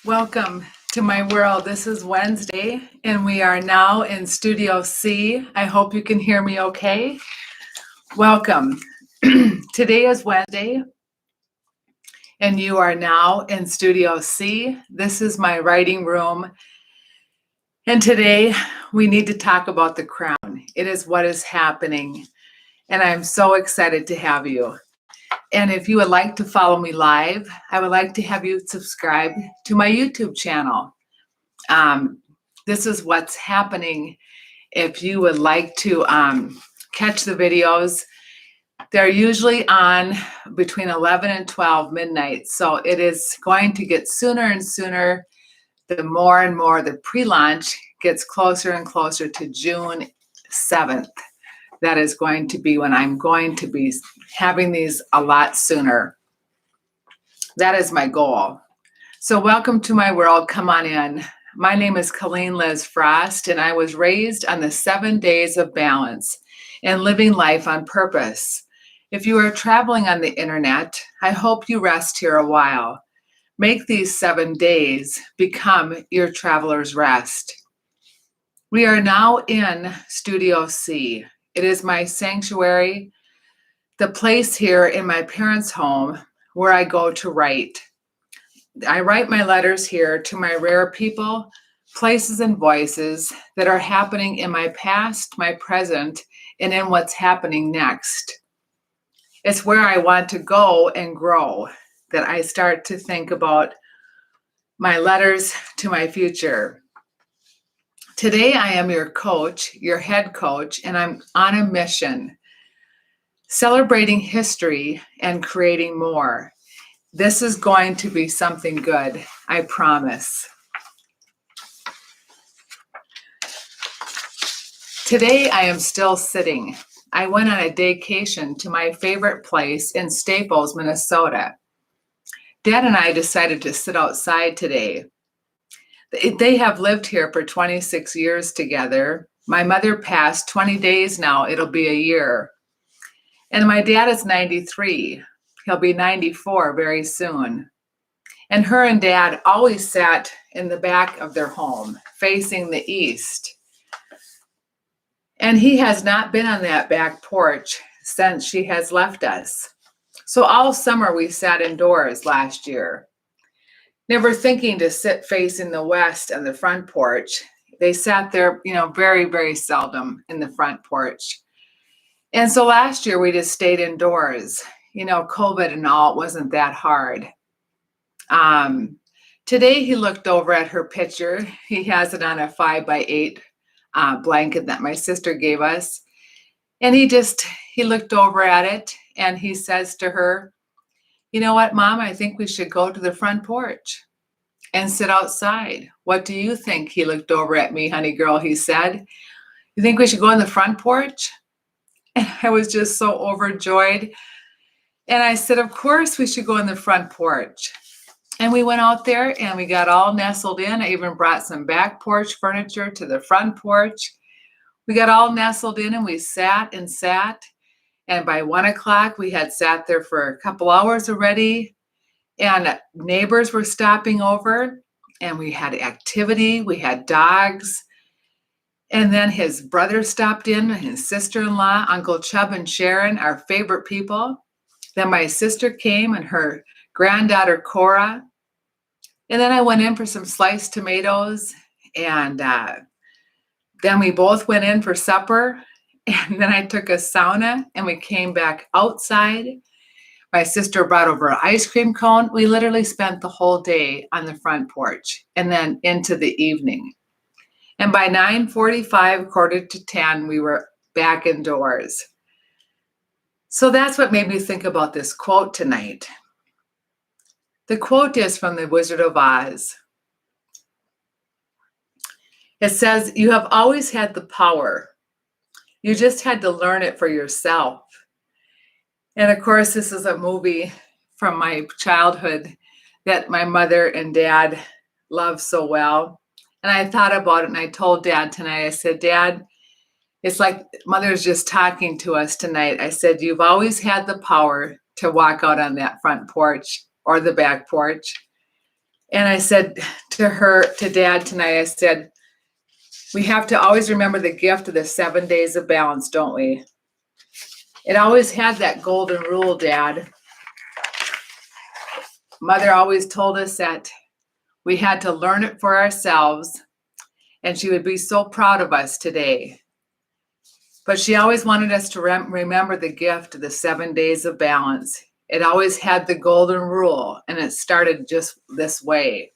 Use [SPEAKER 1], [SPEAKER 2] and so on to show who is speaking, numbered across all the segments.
[SPEAKER 1] Welcome to my world. This is Wednesday, and we are now in Studio C. I hope you can hear me okay. Welcome. Today is Wednesday, and you are now in Studio C. This is my writing room, and today we need to talk about the crown. It is what is happening, and I'm so excited to have you. And if you would like to follow me live, I would like to have you subscribe to my YouTube channel. This is what's happening. If you would like to catch the videos, they're usually on between 11 and 12 midnight. So it is going to get sooner and sooner. The more and more the pre-launch gets closer and closer to June 7th. That is going to be when I'm going to be having these a lot sooner. That is my goal. So welcome to my world. Come on in. My name is Colleen Liz Frost, and I was raised on the 7 days of balance and living life on purpose. If you are traveling on the internet, I hope you rest here a while. Make these 7 days become your traveler's rest. We are now in Studio C. It is my sanctuary, the place here in my parents' home where I go to write. I write my letters here to my rare people, places, and voices that are happening in my past, my present, and in what's happening next. It's where I want to go and grow, that I start to think about my letters to my future. Today, I am your coach, your head coach, and I'm on a mission, celebrating history and creating more. This is going to be something good, I promise. Today, I am still sitting. I went on a vacation to my favorite place in Staples, Minnesota. Dad and I decided to sit outside today. They have lived here for 26 years together. My mother passed 20 days now. It'll be a year. And my dad is 93. He'll be 94 very soon. And her and Dad always sat in the back of their home, facing the east. And he has not been on that back porch since she has left us. So all summer we sat indoors last year, never thinking to sit facing the west on the front porch. They sat there, very, very seldom in the front porch. And so last year we just stayed indoors. COVID and all, it wasn't that hard. Today he looked over at her picture. He has it on a 5x8 blanket that my sister gave us. And he looked over at it and he says to her, "You know what, Mom, I think we should go to the front porch and sit outside. What do you think?" He looked over at me, "Honey girl," he said. "You think we should go on the front porch?" And I was just so overjoyed. And I said, "Of course we should go on the front porch." And we went out there and we got all nestled in. I even brought some back porch furniture to the front porch. We got all nestled in and we sat and sat. And by 1 o'clock, we had sat there for a couple hours already. And neighbors were stopping over. And we had activity. We had dogs. And then his brother stopped in, and his sister-in-law, Uncle Chub and Sharon, our favorite people. Then my sister came and her granddaughter, Cora. And then I went in for some sliced tomatoes. And then we both went in for supper. And then I took a sauna and we came back outside. My sister brought over an ice cream cone. We literally spent the whole day on the front porch and then into the evening. And by 9:45, quarter to 10, we were back indoors. So that's what made me think about this quote tonight. The quote is from The Wizard of Oz. It says, "You have always had the power. You just had to learn it for yourself." And of course, this is a movie from my childhood that my mother and Dad loved so well. And I thought about it and I told Dad tonight, I said, "Dad, it's like Mother's just talking to us tonight." I said, "You've always had the power to walk out on that front porch or the back porch. And I said to Dad tonight, I said, we have to always remember the gift of the 7 days of balance, don't we? It always had that golden rule, Dad. Mother always told us that we had to learn it for ourselves, and she would be so proud of us today. But she always wanted us to remember the gift of the 7 days of balance. It always had the golden rule, and it started just this way.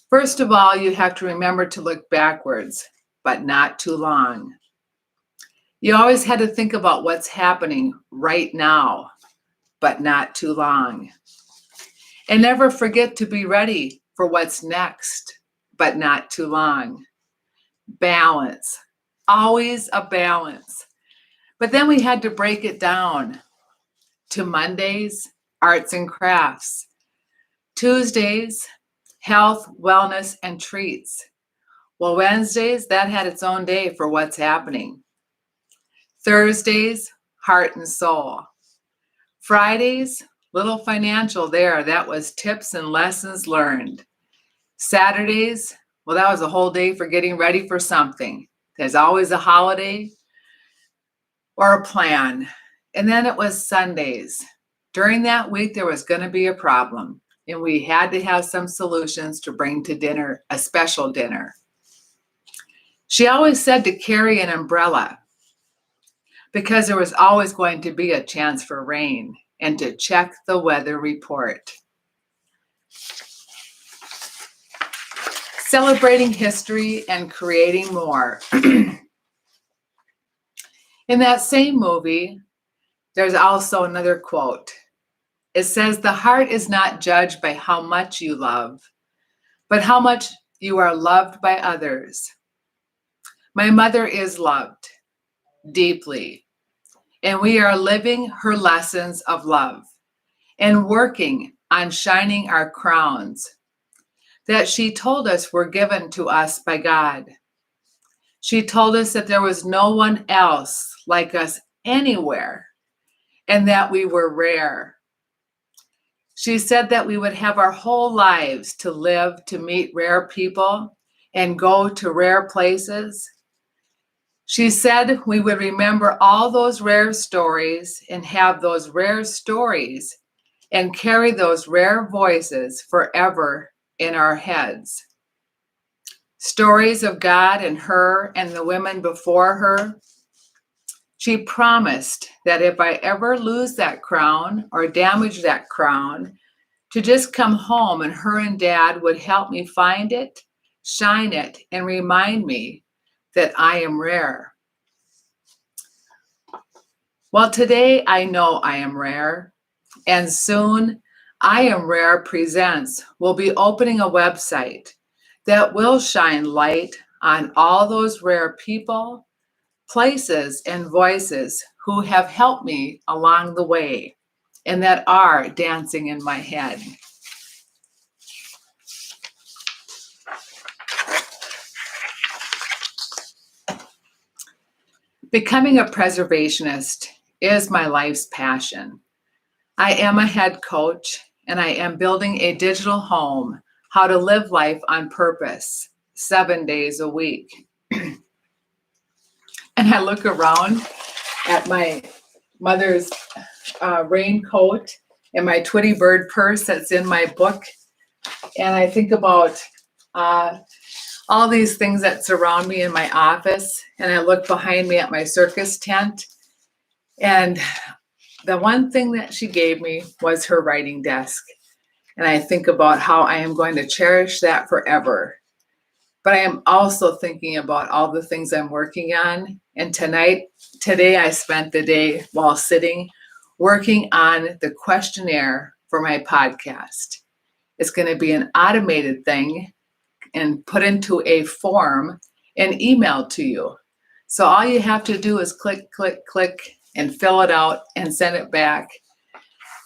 [SPEAKER 1] First of all, you have to remember to look backwards, but not too long. You always had to think about what's happening right now, but not too long. And never forget to be ready for what's next, but not too long. Balance, always a balance. But then we had to break it down to Mondays, arts and crafts. Tuesdays, health, wellness, and treats. Well, Wednesdays, that had its own day for what's happening. Thursdays, heart and soul. Fridays, little financial there. That was tips and lessons learned. Saturdays, well, that was a whole day for getting ready for something. There's always a holiday or a plan. And then it was Sundays. During that week, there was going to be a problem, and we had to have some solutions to bring to dinner, a special dinner. She always said to carry an umbrella because there was always going to be a chance for rain, and to check the weather report. Celebrating history and creating more. In that same movie, there's also another quote. It says, "The heart is not judged by how much you love, but how much you are loved by others." My mother is loved deeply, and we are living her lessons of love and working on shining our crowns that she told us were given to us by God. She told us that there was no one else like us anywhere, and that we were rare. She said that we would have our whole lives to live to meet rare people and go to rare places. She said we would remember all those rare stories and have those rare stories and carry those rare voices forever in our heads. Stories of God and her and the women before her. She promised that if I ever lose that crown or damage that crown, to just come home and her and Dad would help me find it, shine it, and remind me that I am rare. Well, today I know I am rare, and soon IAMRAREpresents will be opening a website that will shine light on all those rare people, places, and voices who have helped me along the way and that are dancing in my head. Becoming a preservationist is my life's passion. I am a head coach, and I am building a digital home, how to live life on purpose, 7 days a week. And I look around at my mother's raincoat and my Twitty bird purse that's in my book, and I think about all these things that surround me in my office, and I look behind me at my circus tent, and the one thing that she gave me was her writing desk. And I think about how I am going to cherish that forever. But I am also thinking about all the things I'm working on. And today I spent the day while sitting working on the questionnaire for my podcast. It's going to be an automated thing and put into a form and emailed to you. So all you have to do is click, click, click, and fill it out and send it back.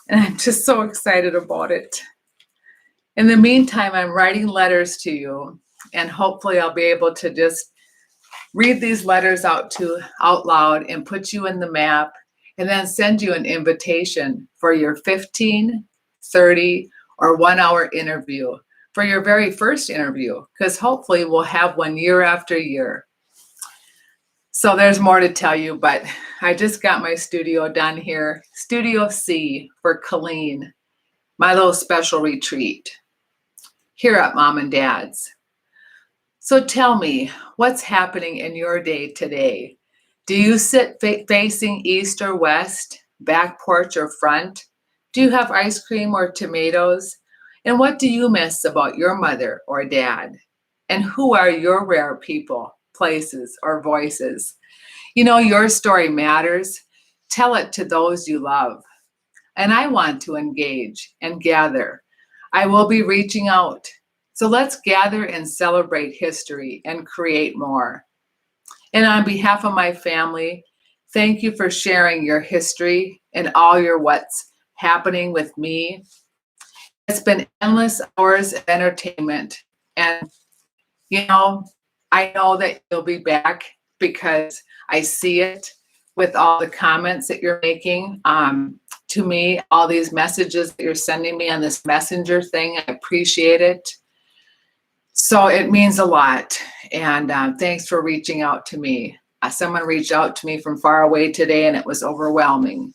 [SPEAKER 1] And I'm just so excited about it. In the meantime, I'm writing letters to you, and hopefully I'll be able to just read these letters out loud and put you in the map, and then send you an invitation for your 15, 30, or 1 hour interview for your very first interview, because hopefully we'll have one year after year. So there's more to tell you, but I just got my studio done here. Studio C for Colleen, my little special retreat here at Mom and Dad's. So tell me, what's happening in your day today? Do you sit facing east or west, back porch or front? Do you have ice cream or tomatoes? And what do you miss about your mother or dad? And who are your rare people, places, or voices? You know, your story matters. Tell it to those you love. And I want to engage and gather. I will be reaching out. So let's gather and celebrate history and create more. And on behalf of my family, thank you for sharing your history and all your what's happening with me. It's been endless hours of entertainment. And, you know, I know that you'll be back because I see it with all the comments that you're making to me, all these messages that you're sending me on this messenger thing. I appreciate it. So it means a lot. And thanks for reaching out to me. Someone reached out to me from far away today and it was overwhelming.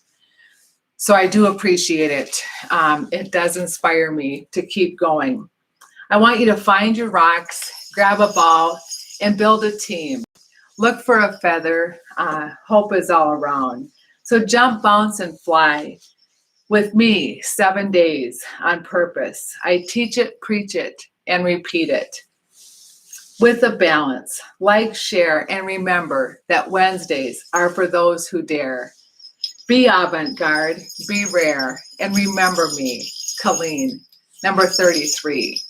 [SPEAKER 1] So I do appreciate it. It does inspire me to keep going. I want you to find your rocks, grab a ball, and build a team. Look for a feather. Hope is all around. So jump, bounce, and fly with me 7 days on purpose. I teach it, preach it, and repeat it with a balance. Like, share, and remember that Wednesdays are for those who dare. Be avant-garde, be rare, and remember me, Colleen, number 33.